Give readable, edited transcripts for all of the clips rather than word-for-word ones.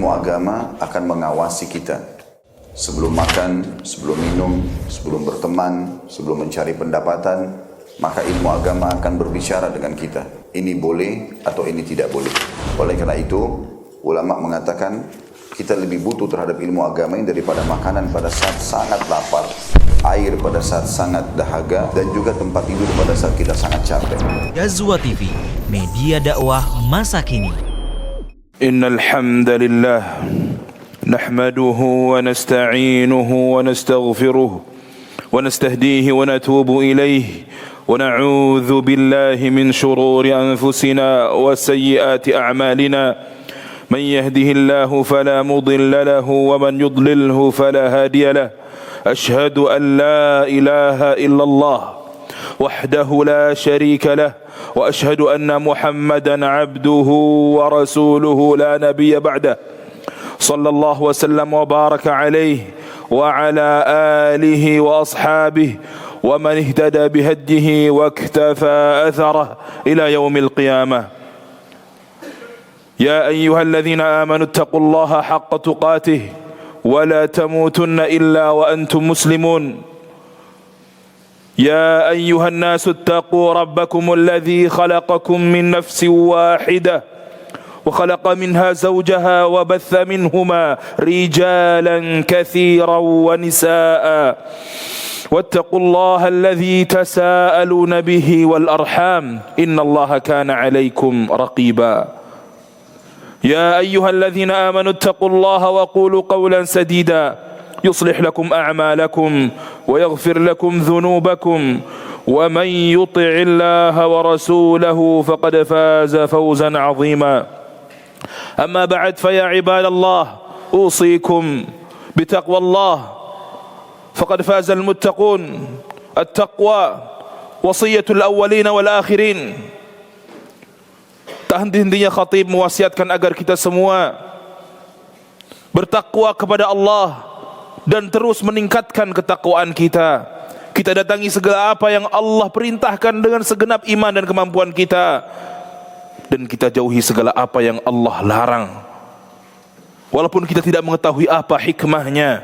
ilmu agama akan mengawasi kita. Sebelum makan, sebelum minum, sebelum berteman, sebelum mencari pendapatan, maka ilmu agama akan berbicara dengan kita. Ini boleh atau ini tidak boleh. Oleh karena itu, ulama mengatakan kita lebih butuh terhadap ilmu agama ini daripada makanan pada saat sangat lapar, air pada saat sangat dahaga, dan juga tempat tidur pada saat kita sangat capek. Ghazwa TV, media dakwah masa kini. Innal hamdalillah nahmaduhu wa nasta'inuhu wa nastaghfiruh wa nastahdihi wa natubu ilayhi wa na'udzu billahi min shururi anfusina wa sayyiati a'malina. من يهده الله فلا مضل له ومن يضلله فلا هادي له أشهد أن لا إله إلا الله وحده لا شريك له وأشهد أن محمدا عبده ورسوله لا نبي بعده صلى الله وسلم وبارك عليه وعلى آله وأصحابه ومن اهتدى بهديه واكتفى أثره إلى يوم القيامة. يا أيها الذين آمنوا اتقوا الله حق تقاته ولا تموتن إلا وأنتم مسلمون. يا أيها الناس اتقوا ربكم الذي خلقكم من نفس واحدة وخلق منها زوجها وبث منهما رجالا كثيرا ونساء واتقوا الله الذي تساءلون به والأرحام إن الله كان عليكم رقيبا. يا أيها الذين آمنوا اتقوا الله وقولوا قولا سديدا يصلح لكم أعمالكم ويغفر لكم ذنوبكم ومن يطع الله ورسوله فقد فاز فوزا عظيما. أما بعد فيا عباد الله أوصيكم بتقوى الله فقد فاز المتقون. التقوى وصية الأولين والآخرين. Tak henti-hentinya khatib mewasiatkan agar kita semua bertakwa kepada Allah dan terus meningkatkan ketakwaan kita. Kita datangi segala apa yang Allah perintahkan dengan segenap iman dan kemampuan kita, dan kita jauhi segala apa yang Allah larang, walaupun kita tidak mengetahui apa hikmahnya,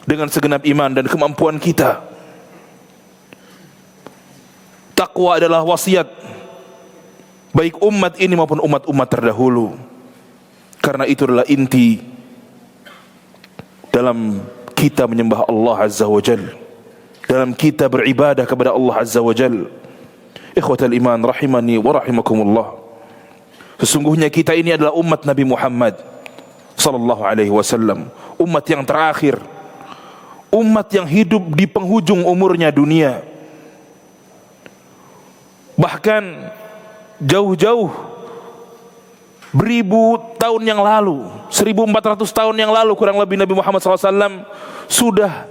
dengan segenap iman dan kemampuan kita. Takwa adalah wasiat baik umat ini maupun umat-umat terdahulu, karena itu adalah inti dalam kita menyembah Allah Azza wa Jal, dalam kita beribadah kepada Allah Azza wa Jal. Ikhwatal iman rahimani wa rahimakumullah, sesungguhnya kita ini adalah umat Nabi Muhammad sallallahu alaihi wasallam, umat yang terakhir, umat yang hidup di penghujung umurnya dunia. Bahkan jauh-jauh beribu tahun yang lalu, 1400 tahun yang lalu kurang lebih, Nabi Muhammad SAW sudah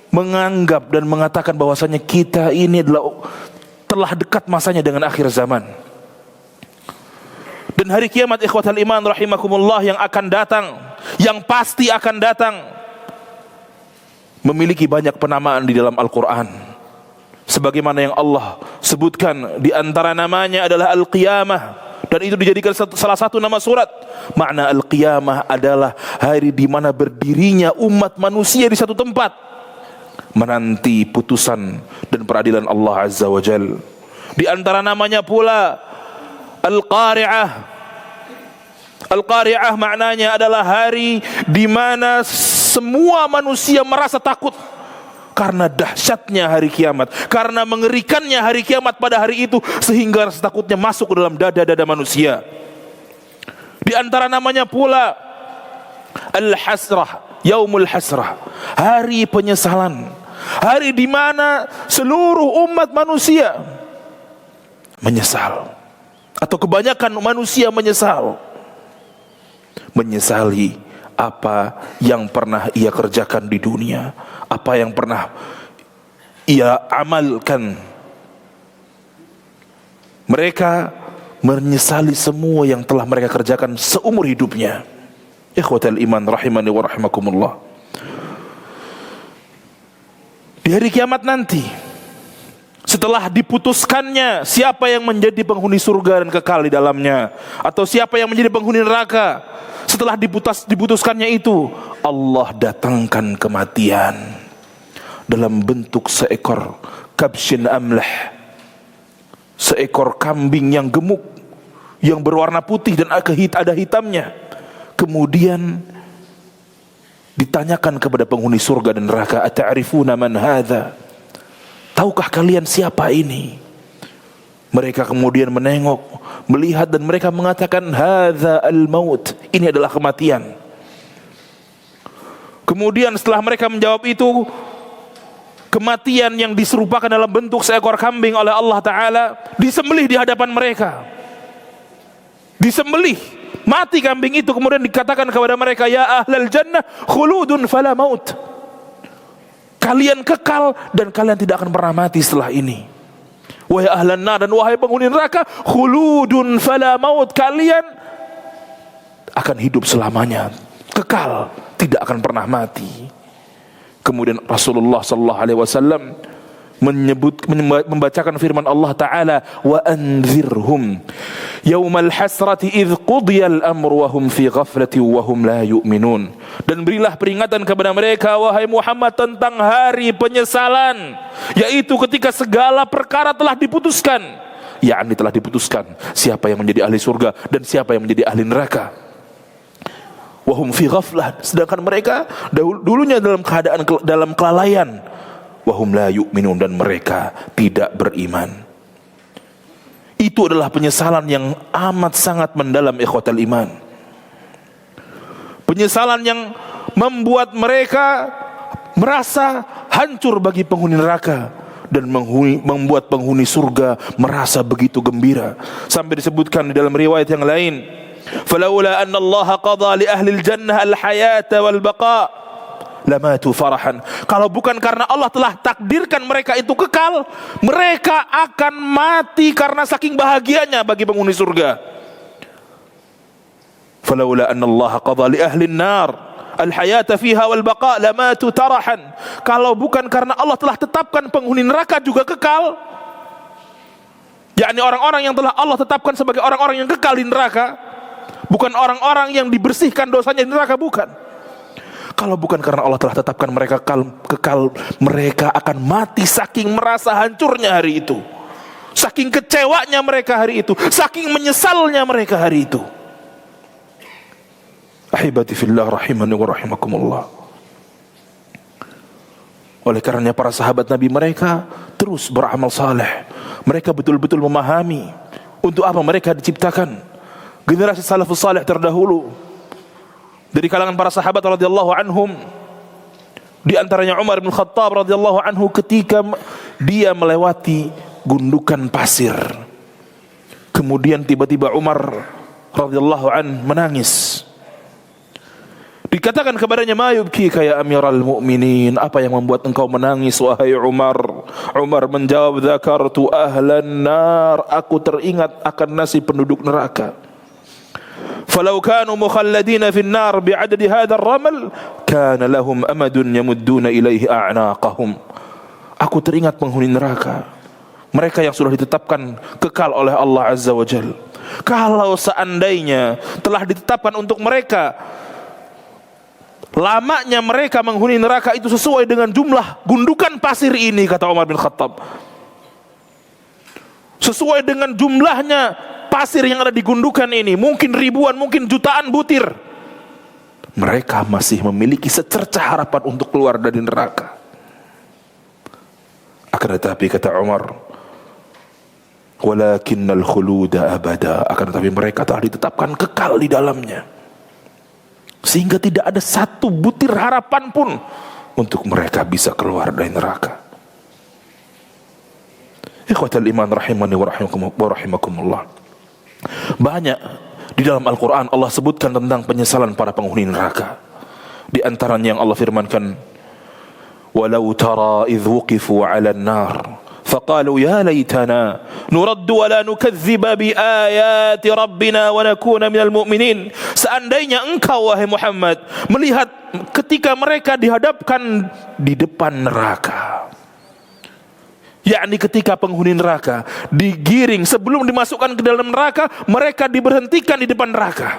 menganggap dan mengatakan bahwasanya kita ini telah dekat masanya dengan akhir zaman. Dan hari kiamat, ikhwatal iman rahimakumullah, yang akan datang, yang pasti akan datang, memiliki banyak penamaan di dalam Al-Quran. Sebagaimana yang Allah sebutkan, di antara namanya adalah Al-Qiyamah, dan itu dijadikan salah satu nama surat. Makna Al-Qiyamah adalah hari di mana berdirinya umat manusia di satu tempat, menanti putusan dan peradilan Allah Azza wa Jal. Di antara namanya pula Al-Qari'ah. Al-Qari'ah maknanya adalah hari di mana semua manusia merasa takut karena dahsyatnya hari kiamat, karena mengerikannya hari kiamat pada hari itu, sehingga rasa takutnya masuk ke dalam dada-dada manusia. Di antara namanya pula Al-Hasrah, Yaumul Hasrah, hari penyesalan, hari di mana seluruh umat manusia menyesal, atau kebanyakan manusia menyesali apa yang pernah ia kerjakan di dunia, apa yang pernah ia amalkan. Mereka menyesali semua yang telah mereka kerjakan seumur hidupnya. Ikhwatal iman rahimani wa rahimakumullah. Di hari kiamat nanti, setelah diputuskannya siapa yang menjadi penghuni surga dan kekal di dalamnya, atau siapa yang menjadi penghuni neraka, Setelah diputuskannya itu, Allah datangkan kematian dalam bentuk seekor kabshin amlah, seekor kambing yang gemuk, yang berwarna putih dan ada hitamnya. Kemudian ditanyakan kepada penghuni surga dan neraka, ata'rifuna man hadza? Tahukah kalian siapa ini? Mereka kemudian menengok, melihat, dan mereka mengatakan, hadza al-maut, ini adalah kematian. Kemudian setelah mereka menjawab itu, kematian yang diserupakan dalam bentuk seekor kambing oleh Allah Ta'ala disembelih di hadapan mereka. Disembelih, mati kambing itu, kemudian dikatakan kepada mereka, ya ahlal jannah khuludun fala maut, kalian kekal dan kalian tidak akan pernah mati setelah ini. Wahai ahlan nar, dan wahai penghuni neraka, khuludun fala maut, kalian akan hidup selamanya, kekal, tidak akan pernah mati. Kemudian Rasulullah sallallahu alaihi wasallam membacakan firman Allah Ta'ala, wa anzirhum yaumal hasrati idh qudiyal amru wa hum fi ghaflati wa hum la yu'minun. Dan berilah peringatan kepada mereka, wahai Muhammad, tentang hari penyesalan, yaitu ketika segala perkara telah diputuskan, yakni telah diputuskan siapa yang menjadi ahli surga dan siapa yang menjadi ahli neraka. Wahum fi ghaflah, sedangkan mereka dulunya dalam keadaan dalam kelalaian. Wahum la yu'minun, dan mereka tidak beriman. Itu adalah penyesalan yang amat sangat mendalam, ikhwatal iman. Penyesalan yang membuat mereka merasa hancur bagi penghuni neraka, dan membuat penghuni surga merasa begitu gembira. Sampai disebutkan di dalam riwayat yang lain, falaula anna Allah qadha li ahli al-jannah al-hayata wal baqa lamatu farahan. Kalau bukan karena Allah telah takdirkan mereka itu kekal, mereka akan mati karena saking bahagianya bagi penghuni surga. Falaula anna Allah qadha li ahli an-nar al-hayata fiha wal baqa lamatu tarahan. Kalau bukan karena Allah telah tetapkan penghuni neraka juga kekal, yakni orang-orang yang telah Allah tetapkan sebagai orang-orang yang kekal di neraka, bukan orang-orang yang dibersihkan dosanya di neraka, bukan. Kalau bukan karena Allah telah tetapkan mereka kekal, mereka akan mati saking merasa hancurnya hari itu, saking kecewanya mereka hari itu, saking menyesalnya mereka hari itu. Ahibati fillah rahimani wa rahimakumullah. Oleh karenanya para sahabat Nabi, mereka terus beramal saleh. Mereka betul-betul memahami untuk apa mereka diciptakan. Generasi salafus saleh terdahulu dari kalangan para sahabat radhiyallahu anhum, di antaranya Umar bin Khattab radhiyallahu anhu, ketika dia melewati gundukan pasir, kemudian tiba-tiba Umar radhiyallahu an menangis. Dikatakan kepadanya, ma yubkika ya amiral mu'minin, apa yang membuat engkau menangis wahai Umar? Umar menjawab, dzakartu ahlan nar, aku teringat akan nasib penduduk neraka. Falau kanu mukhalladina fin nar bi'adadi hadzal ramal kana lahum amadun yamudduna ilaihi a'naqahum. Aku teringat penghuni neraka, mereka yang sudah ditetapkan kekal oleh Allah Azza wa Jalla. Kalau seandainya telah ditetapkan untuk mereka lamanya mereka menghuni neraka itu sesuai dengan jumlah gundukan pasir ini, kata Umar bin Khattab, sesuai dengan jumlahnya pasir yang ada di gundukan ini, mungkin ribuan, mungkin jutaan butir, mereka masih memiliki secercah harapan untuk keluar dari neraka. Akan tetapi kata Umar, walakinnal khuluda abada, akan tetapi mereka telah ditetapkan kekal di dalamnya, sehingga tidak ada satu butir harapan pun untuk mereka bisa keluar dari neraka. Ikhwatal iman rahimani wa rahimakumullah. Banyak di dalam Al-Quran Allah sebutkan tentang penyesalan para penghuni neraka. Di antaranya yang Allah firmankan, walau tara idh wuqifu 'alan nar faqalu ya laitana nuraddu wa la nukadziba bi ayati rabbina wa nakuna minal mu'minin. Seandainya engkau wahai Muhammad melihat ketika mereka dihadapkan di depan neraka, yakni ketika penghuni neraka digiring sebelum dimasukkan ke dalam neraka, mereka diberhentikan di depan neraka.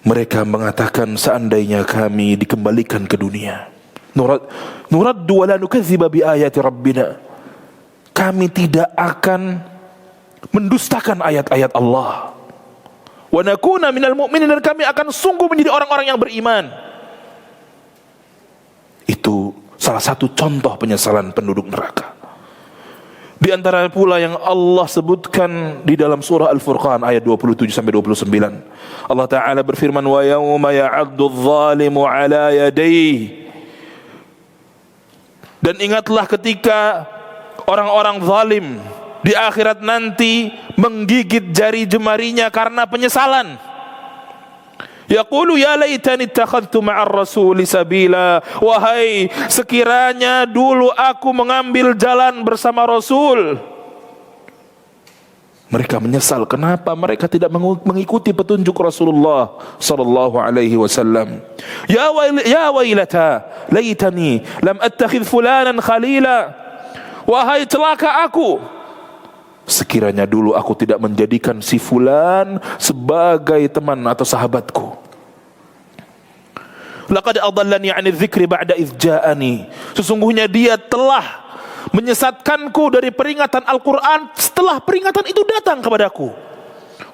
Mereka mengatakan, seandainya kami dikembalikan ke dunia, nuraddu wa la nukadziba bi ayati rabbina, kami tidak akan mendustakan ayat-ayat Allah. Wa nakuna minal mu'minin, dan kami akan sungguh menjadi orang-orang yang beriman. Itu salah satu contoh penyesalan penduduk neraka. Di antara pula yang Allah sebutkan di dalam surah Al-Furqan ayat 27 sampai 29. Allah Ta'ala berfirman, wa yawma ya'addu adh-dhalimu ala yadayhi. Dan ingatlah ketika orang-orang zalim di akhirat nanti menggigit jari jemarinya karena penyesalan. Yaqulu ya laitani ittakhadtu ma'ar rasuli sabila, wahai sekiranya dulu aku mengambil jalan bersama Rasul. Mereka menyesal kenapa mereka tidak mengikuti petunjuk Rasulullah sallallahu alaihi wasallam. Ya wailata laitani lam attakhidh fulanan khalila, wahai celaka aku, sekiranya dulu aku tidak menjadikan si fulan sebagai teman atau sahabatku. Laqad adallani 'ani dzikri ba'da idz ja'ani, sesungguhnya dia telah menyesatkanku dari peringatan Al-Quran setelah peringatan itu datang kepadaku.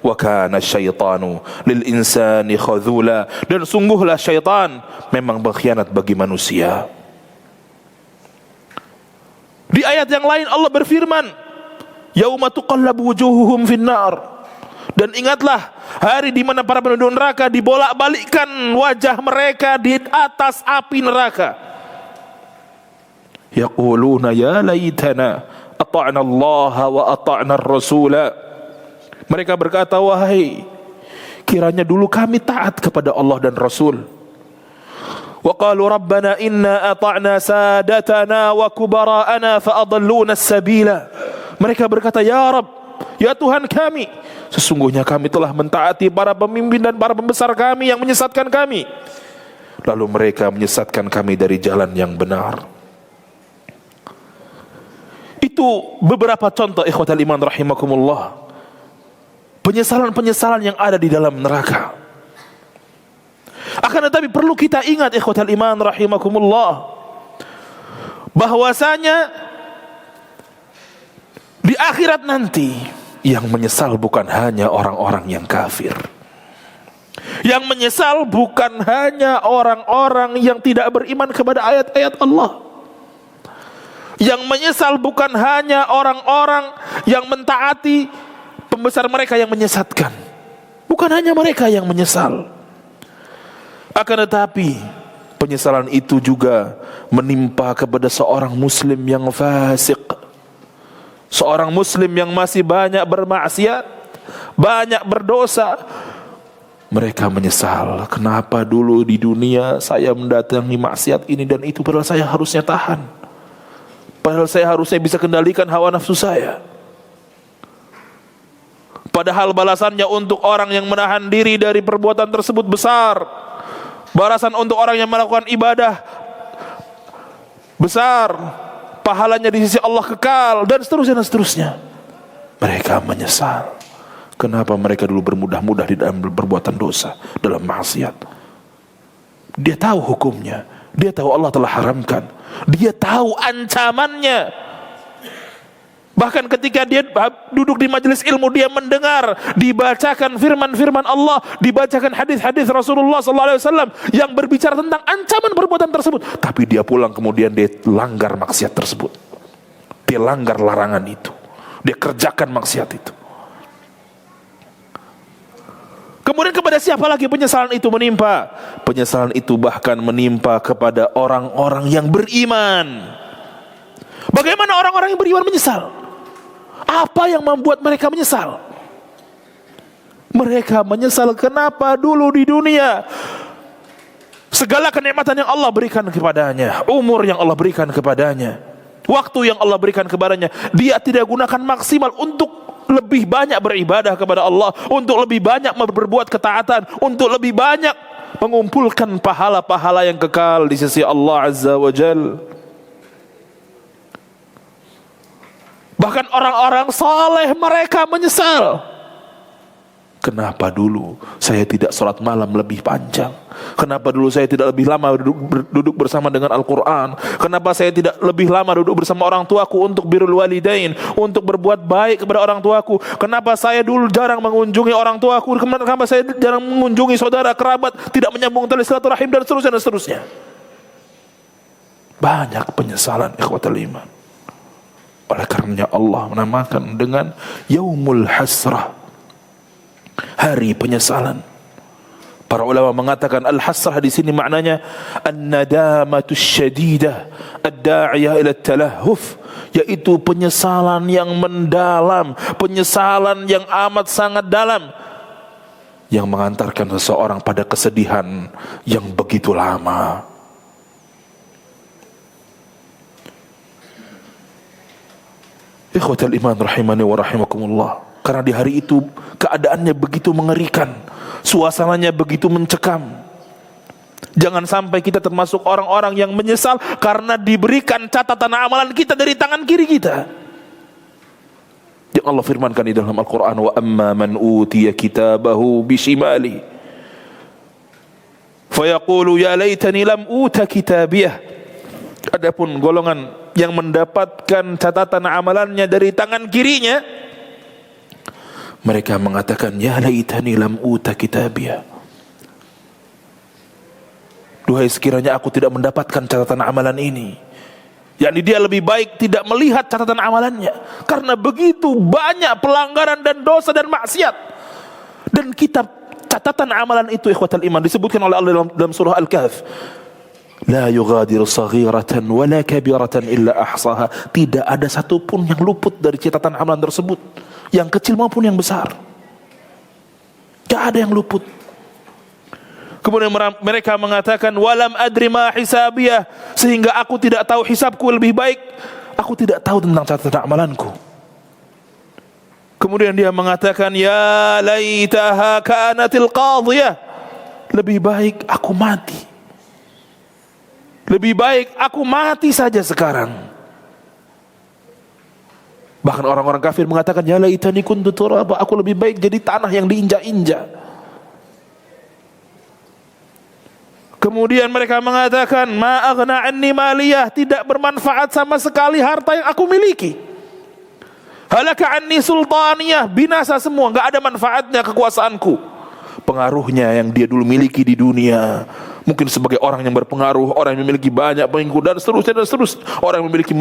Wa kana syaitanu lil insani khadzula, dan sungguhlah syaitan memang berkhianat bagi manusia. Di ayat yang lain Allah berfirman, yauma tuqallabu wujuhuhum finnar, dan ingatlah hari di mana para penduduk neraka dibolak-balikkan wajah mereka di atas api neraka. Yaquluna ya laitana ata'na Allah wa ata'na ar-rasula, mereka berkata, wahai kiranya dulu kami taat kepada Allah dan Rasul. Wa qalu rabbana inna ata'na sadatana wa kubara'ana fa adalluna as-sabila, mereka berkata, ya Rabb, ya Tuhan kami, sesungguhnya kami telah mentaati para pemimpin dan para pembesar kami yang menyesatkan kami, lalu mereka menyesatkan kami dari jalan yang benar. Itu beberapa contoh ikhwatal iman rahimakumullah, penyesalan-penyesalan yang ada di dalam neraka. Akan tetapi perlu kita ingat ikhwatal iman rahimakumullah, bahwasanya di akhirat nanti yang menyesal bukan hanya orang-orang yang kafir. Yang menyesal bukan hanya orang-orang yang tidak beriman kepada ayat-ayat Allah. Yang menyesal bukan hanya orang-orang yang mentaati pembesar mereka yang menyesatkan. Bukan hanya mereka yang menyesal. Akan tetapi penyesalan itu juga menimpa kepada seorang muslim yang fasik, seorang muslim yang masih banyak bermaksiat, banyak berdosa. Mereka menyesal, kenapa dulu di dunia saya mendatangi maksiat ini dan itu, padahal saya harusnya tahan, padahal saya harusnya bisa kendalikan hawa nafsu saya. Padahal balasannya untuk orang yang menahan diri dari perbuatan tersebut besar, balasan untuk orang yang melakukan ibadah besar, pahalanya di sisi Allah kekal, dan seterusnya dan seterusnya. Mereka menyesal, kenapa mereka dulu bermudah-mudah di dalam perbuatan dosa, dalam maksiat. Dia tahu hukumnya, dia tahu Allah telah haramkan, dia tahu ancamannya. Bahkan ketika dia duduk di majelis ilmu, dia mendengar dibacakan firman-firman Allah, dibacakan hadis-hadis Rasulullah SAW yang berbicara tentang ancaman perbuatan tersebut. Tapi dia pulang kemudian dia langgar maksiat tersebut, dia langgar larangan itu, dia kerjakan maksiat itu. Kemudian kepada siapa lagi penyesalan itu menimpa? Penyesalan itu bahkan menimpa kepada orang-orang yang beriman. Bagaimana orang-orang yang beriman menyesal? Apa yang membuat mereka menyesal? Mereka menyesal kenapa dulu di dunia segala kenikmatan yang Allah berikan kepadanya, umur yang Allah berikan kepadanya, waktu yang Allah berikan kepadanya, dia tidak gunakan maksimal untuk lebih banyak beribadah kepada Allah, untuk lebih banyak berbuat ketaatan, untuk lebih banyak mengumpulkan pahala-pahala yang kekal di sisi Allah Azza wa Jalla. Bahkan orang-orang saleh mereka menyesal Kenapa dulu saya tidak sholat malam lebih panjang? Kenapa dulu saya tidak lebih lama duduk bersama dengan Al-Quran? Kenapa saya tidak lebih lama duduk bersama orang tuaku untuk birrul walidain, untuk berbuat baik kepada orang tuaku? Kenapa saya dulu jarang mengunjungi orang tuaku? Kenapa saya jarang mengunjungi saudara, kerabat, tidak menyambung tali silaturahim, dan seterusnya dan seterusnya? Banyak penyesalan, ikhwatal iman. Oleh karenanya Allah menamakan dengan Yaumul Hasrah, hari penyesalan. Para ulama mengatakan al-hasrah di sini maknanya an-nadamatus syadidah ad-da'iyah ila talahhuf, yaitu penyesalan yang mendalam, penyesalan yang amat sangat dalam, yang mengantarkan seseorang pada kesedihan yang begitu lama. Ikhwatal iman rahimani wa rahimakumullah. Karena di hari itu keadaannya begitu mengerikan, suasananya begitu mencekam. Jangan sampai kita termasuk orang-orang yang menyesal karena diberikan catatan amalan kita dari tangan kiri kita. Yang Allah firmankan di dalam Al-Quran, wa amma man utiya kitabahu bishimali fayaqulu ya laitani lam uta kitabiyah. Adapun golongan yang mendapatkan catatan amalannya dari tangan kirinya, mereka mengatakan ya laitani lam uta kitabiyah. Duhai sekiranya aku tidak mendapatkan catatan amalan ini. yakni dia lebih baik tidak melihat catatan amalannya, karena begitu banyak pelanggaran dan dosa dan maksiat. Dan kitab catatan amalan itu, ikhwatal iman, disebutkan oleh Allah dalam surah Al-Kahf, la yughadiru saghiratan wala kabiratan illa ahsaha. Tidak ada satupun yang luput dari catatan amalan tersebut, yang kecil maupun yang besar. Tidak ada yang luput. Kemudian mereka mengatakan walam adri ma hisabiyah, sehingga aku tidak tahu hisabku lebih baik, aku tidak tahu tentang catatan amalanku. Kemudian dia mengatakan ya laitaha kanatil qadhiyah, lebih baik aku mati, lebih baik aku mati saja sekarang. Bahkan orang-orang kafir mengatakan ya laitani kuntu turaba, aku lebih baik jadi tanah yang diinjak-injak. Kemudian mereka mengatakan ma aghna anni maliyah, tidak bermanfaat sama sekali harta yang aku miliki. Halaka anni sultaniyah, binasa semua, enggak ada manfaatnya kekuasaanku. Pengaruhnya yang dia dulu miliki di dunia, mungkin sebagai orang yang berpengaruh, orang yang memiliki banyak pengikut dan seterusnya, orang yang memiliki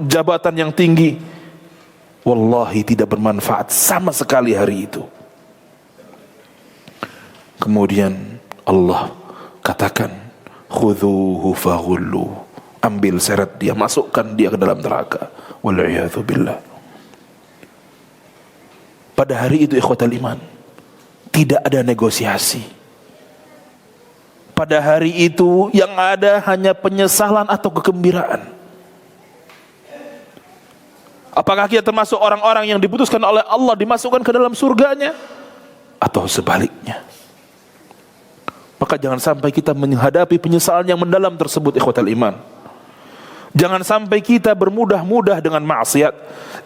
jabatan yang tinggi, wallahi tidak bermanfaat sama sekali hari itu. Kemudian Allah katakan khudhuhu faghullu, ambil seret dia, masukkan dia ke dalam neraka. Wal'iyadzu billah. Pada hari itu ikhwatal iman, tidak ada negosiasi. Pada hari itu yang ada hanya penyesalan atau kegembiraan. Apakah kita termasuk orang-orang yang diputuskan oleh Allah dimasukkan ke dalam surganya, atau sebaliknya? Maka jangan sampai kita menghadapi penyesalan yang mendalam tersebut, ikhwatal iman. Jangan sampai kita bermudah-mudah dengan maksiat.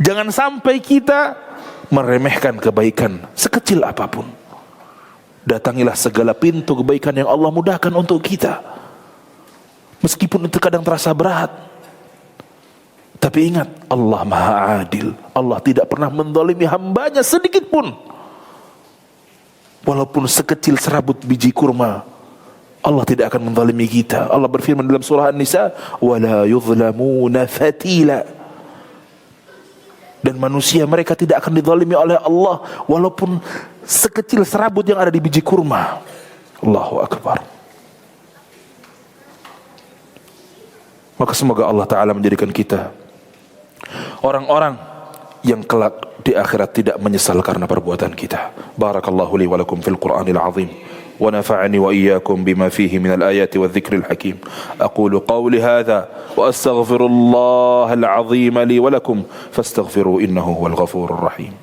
Jangan sampai kita meremehkan kebaikan sekecil apapun. Datangilah segala pintu kebaikan yang Allah mudahkan untuk kita, meskipun itu kadang terasa berat. Tapi ingat, Allah Maha Adil. Allah tidak pernah menzalimi hambanya sedikit pun. Walaupun sekecil serabut biji kurma, Allah tidak akan menzalimi kita. Allah berfirman dalam surah An-Nisa, wala yuzlamuna fatila. Dan manusia mereka tidak akan dizalimi oleh Allah walaupun sekecil serabut yang ada di biji kurma. Allahu Akbar. Maka semoga Allah Ta'ala menjadikan kita orang-orang yang kelak di akhirat tidak menyesal karena perbuatan kita. Barakallahu li wa lakum fil Qur'anil azim, wa nafa'ani wa iyyakum bima fihi minal ayati wadh-dhikril hakim. Aqulu qawli hadha wa astaghfirullahal azim li wa lakum fastaghfiru innahu huwal ghafurur rahim.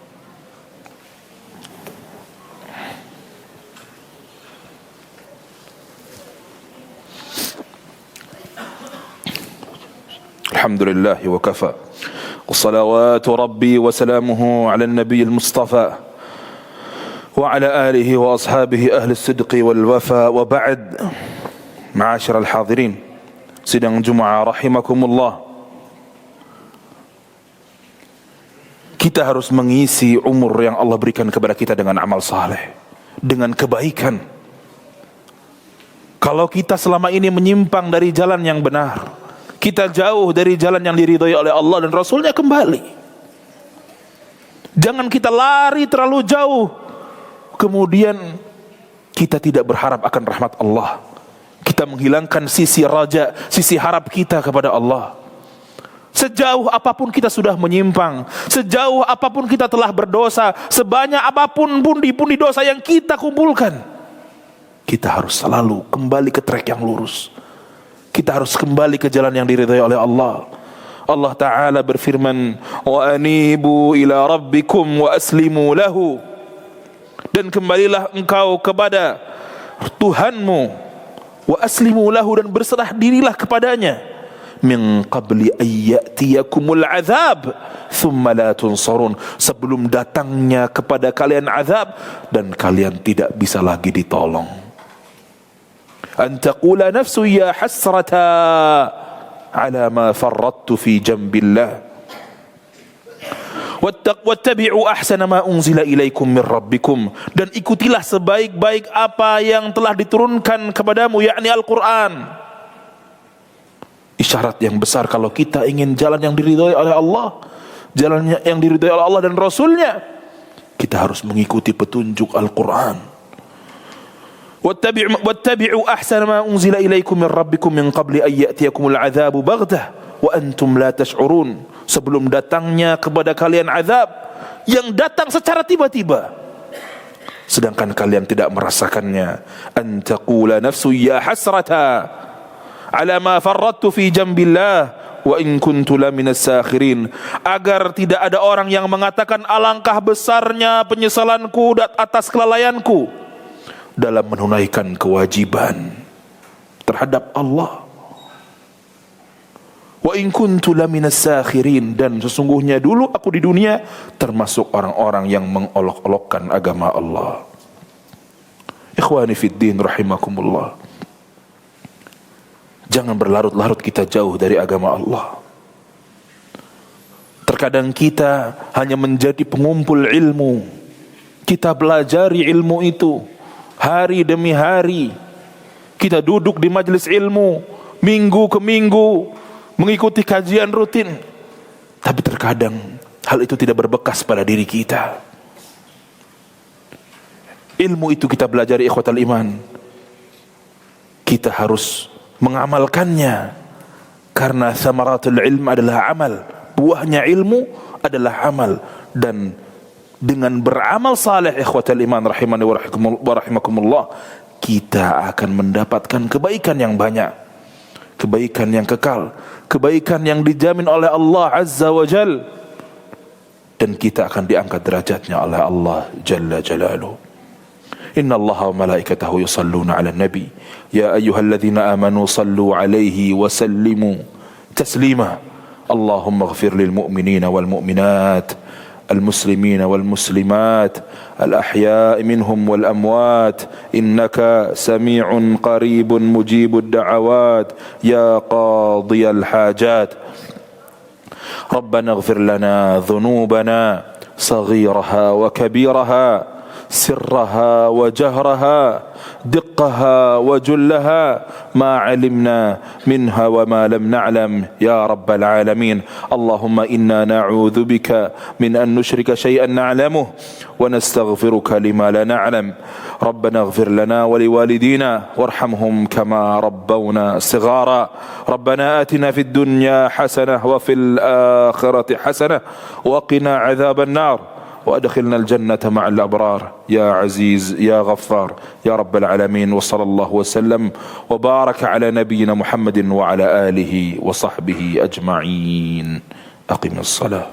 Alhamdulillah wa kafa. وصلوات ربي وسلامه على النبي المصطفى وعلى آله وأصحابه أهل الصدق والوفاء وبعد. معاشر الحاضرين sidang Jumat rahimakumullah. Kita harus mengisi umur yang Allah berikan kepada kita dengan amal saleh, dengan kebaikan. Kalau kita selama ini menyimpang dari jalan yang benar, kita jauh dari jalan yang diridhai oleh Allah dan Rasulnya, kembali. Jangan kita lari terlalu jauh, kemudian kita tidak berharap akan rahmat Allah. Kita menghilangkan sisi raja, sisi harap kita kepada Allah. Sejauh apapun kita sudah menyimpang, sejauh apapun kita telah berdosa, sebanyak apapun pundi-pundi dosa yang kita kumpulkan, kita harus selalu kembali ke trek yang lurus. Kita harus kembali ke jalan yang diridhai oleh Allah. Allah Ta'ala berfirman, wa anibu ila rabbikum wa aslimu lahu. Dan kembalilah engkau kepada Tuhanmu, wa aslimu lahu, dan berserah dirilah kepadanya. Min qabli ayyatiyakumul azab thumma la tunsarun, sebelum datangnya kepada kalian azab dan kalian tidak bisa lagi ditolong. An taqula nafsu ya hasrata ala ma farrattu fi jambillah. Wattabi'u ahsana ma unzila ilaikum min rabbikum, dan ikutilah sebaik-baik apa yang telah diturunkan kepadamu, yakni Al-Quran. Isyarat yang besar kalau kita ingin jalan yang diridhai oleh Allah, jalan yang diridhai oleh Allah dan Rasulnya, kita harus mengikuti petunjuk Al-Quran. Wattabi'u ahsana ma unzila ilaikum min rabbikum min qabli an ya'tiyakumul adzabu baghtah wa antum la tash'urun, sebelum datangnya kepada kalian azab yang datang secara tiba-tiba sedangkan kalian tidak merasakannya. An taqula nafsu ya hasrata ala ma farrattu fi jambillah wa in kuntu laminas sakhirin, agar tidak ada orang yang mengatakan alangkah besarnya penyesalanku atas kelalaianku dalam menunaikan kewajiban terhadap Allah. Wa in kuntu laminas sakhirin, dan sesungguhnya dulu aku di dunia termasuk orang-orang yang mengolok-olokkan agama Allah. Ikhwani fid din rahimakumullah. Jangan berlarut-larut kita jauh dari agama Allah. Terkadang kita hanya menjadi pengumpul ilmu. Kita belajari ilmu itu hari demi hari. Kita duduk di majelis ilmu minggu ke minggu, mengikuti kajian rutin, tapi terkadang hal itu tidak berbekas pada diri kita. Ilmu itu kita belajar, ikhwatal iman, kita harus mengamalkannya, karena samaratul ilm adalah amal, buahnya ilmu adalah amal. Dan dengan beramal saleh, ikhwatal iman rahimani wa rahimakumullah, kita akan mendapatkan kebaikan yang banyak, kebaikan yang kekal, kebaikan yang dijamin oleh Allah Azza wa Jal, dan kita akan diangkat derajatnya oleh Allah Jalla Jalaluh. Inna Allah wa malaikatahu yusalluna ala nabi ya ayyuhalladzina amanu sallu alaihi wa sallimu taslima. Allahumma ighfir lil mu'minina wal mu'minat, المسلمين والمسلمات الأحياء منهم والأموات إنك سميع قريب مجيب الدعوات يا قاضي الحاجات. ربنا اغفر لنا ذنوبنا صغيرها وكبيرها سرها وجهرها دقها وجلها ما علمنا منها وما لم نعلم يا رب العالمين. اللهم إنا نعوذ بك من أن نشرك شيئا نعلمه ونستغفرك لما لا نعلم. ربنا اغفر لنا ولوالدينا وارحمهم كما ربونا صغارا. ربنا آتنا في الدنيا حسنة وفي الآخرة حسنة وقنا عذاب النار وأدخلنا الجنة مع الأبرار يا عزيز يا غفار يا رب العالمين. وصلى الله وسلم وبارك على نبينا محمد وعلى آله وصحبه أجمعين. أقم الصلاة.